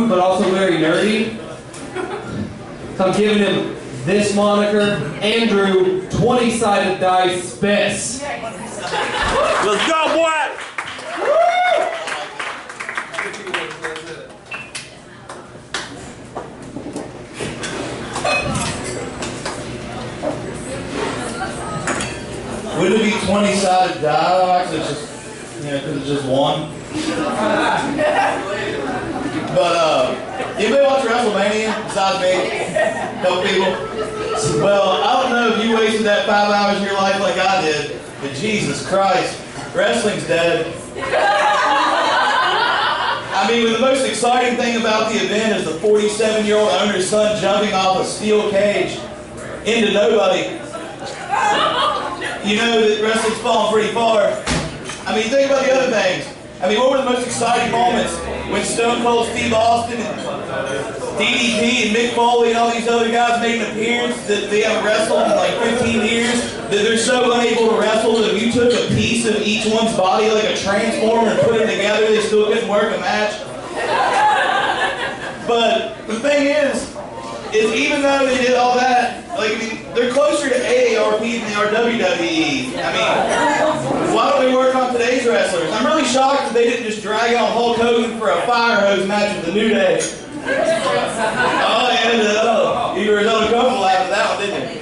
awesome, but also very nerdy. So I'm giving him this moniker, Andrew 20-sided dice Bess. Let's go, boy! Would it be 20-sided die? Actually, it's just, because it's just one. But, anybody watch WrestleMania besides me? A couple people? Well, I don't know if you wasted that 5 hours of your life like I did, but Jesus Christ, wrestling's dead. I mean, the most exciting thing about the event is the 47-year-old owner's son jumping off a steel cage into nobody. You know that wrestling's fallen pretty far. I mean, think about the other things. I mean, what were the most exciting moments? When Stone Cold Steve Austin and DDP and Mick Foley and all these other guys made an appearance that they haven't wrestled in like 15 years, that they're so unable to wrestle that if you took a piece of each one's body like a transformer and put them together, they still couldn't work a match. But the thing is even though they did all that, like, I mean, they're closer to AARP than they are WWE. I mean, why don't we work on today's wrestlers? I'm really shocked that they didn't just drag out Hulk Hogan for a fire hose match with the New Day. Oh, yeah, you were uncomfortable after that one, didn't you?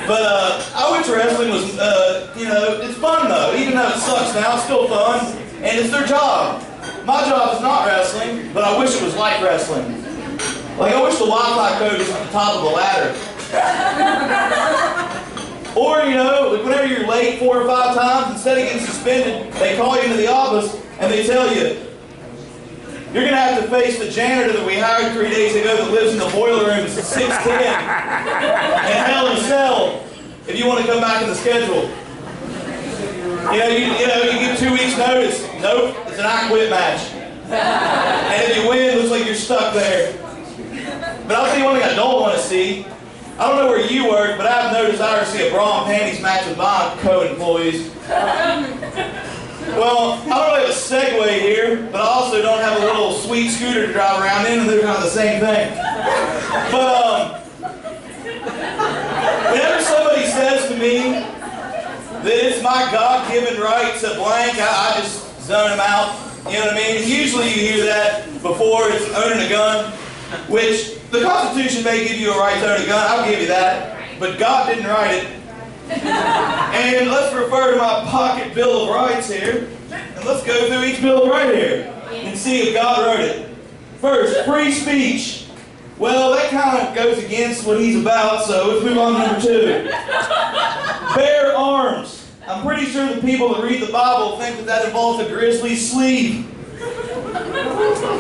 But I wish wrestling was, it's fun though. Even though it sucks now, it's still fun, and it's their job. My job is not wrestling, but I wish it was like wrestling. Like, I wish the Wi-Fi code was at the top of the ladder. Or, like whenever you're late 4 or 5 times, instead of getting suspended, they call you into the office and they tell you, you're going to have to face the janitor that we hired 3 days ago that lives in the boiler room at 610 and Hell in a Cell if you want to come back in the schedule. You give 2 weeks notice. Nope, it's an I quit match. And if you win, it looks like you're stuck there. But I'll tell you one thing I don't want to see. I don't know where you work, but I've noticed I ever see a bra and panties match with my co-employees. Well, I don't really have a Segway here, but I also don't have a little sweet scooter to drive around in, and they're kind of the same thing. But, whenever somebody says to me that it's my God-given right to blank, I just zone them out. You know what I mean? Usually you hear that before it's owning a gun, which the Constitution may give you a right to own a gun, I'll give you that, but God didn't write it. And let's refer to my pocket Bill of Rights here, and let's go through each Bill of Rights here and see if God wrote it. First, free speech. Well, that kind of goes against what he's about, so let's move on to number 2. Bear arms. I'm pretty sure the people that read the Bible think that that involves a grizzly sleeve.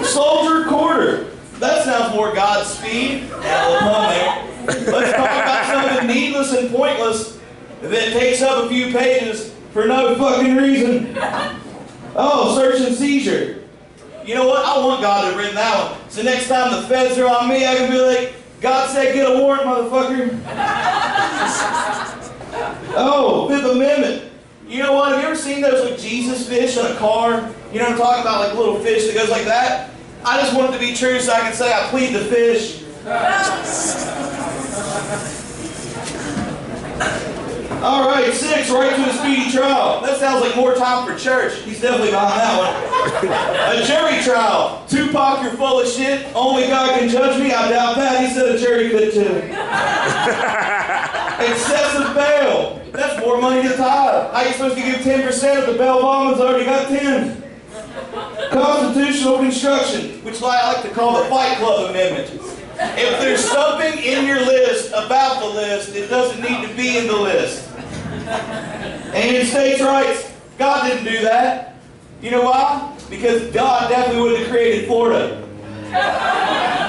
Soldier quarter. That sounds more Godspeed. Let's talk about something needless and pointless that takes up a few pages for no fucking reason. Oh, search and seizure. You know what? I want God to have written that one. So next time the feds are on me, I can be like, God said get a warrant, motherfucker. Oh, Fifth Amendment. You know what? Have you ever seen those like Jesus fish on a car? You know what I'm talking about? Like a little fish that goes like that? I just want it to be true so I can say I plead the fish. All right, 6, right to a speedy trial. That sounds like more time for church. He's definitely behind that one. A jury trial. Tupac, you're full of shit. Only God can judge me. I doubt that. He said a jury could too. Excessive bail. That's more money to tithe. How are you supposed to give 10% if the bail bondsman's already got 10? Constitutional construction, which I like to call the Fight Club Amendment. If there's something in your list about the list, it doesn't need to be in the list. And states' rights, God didn't do that. You know why? Because God definitely wouldn't have created Florida.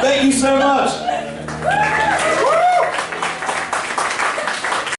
Thank you so much.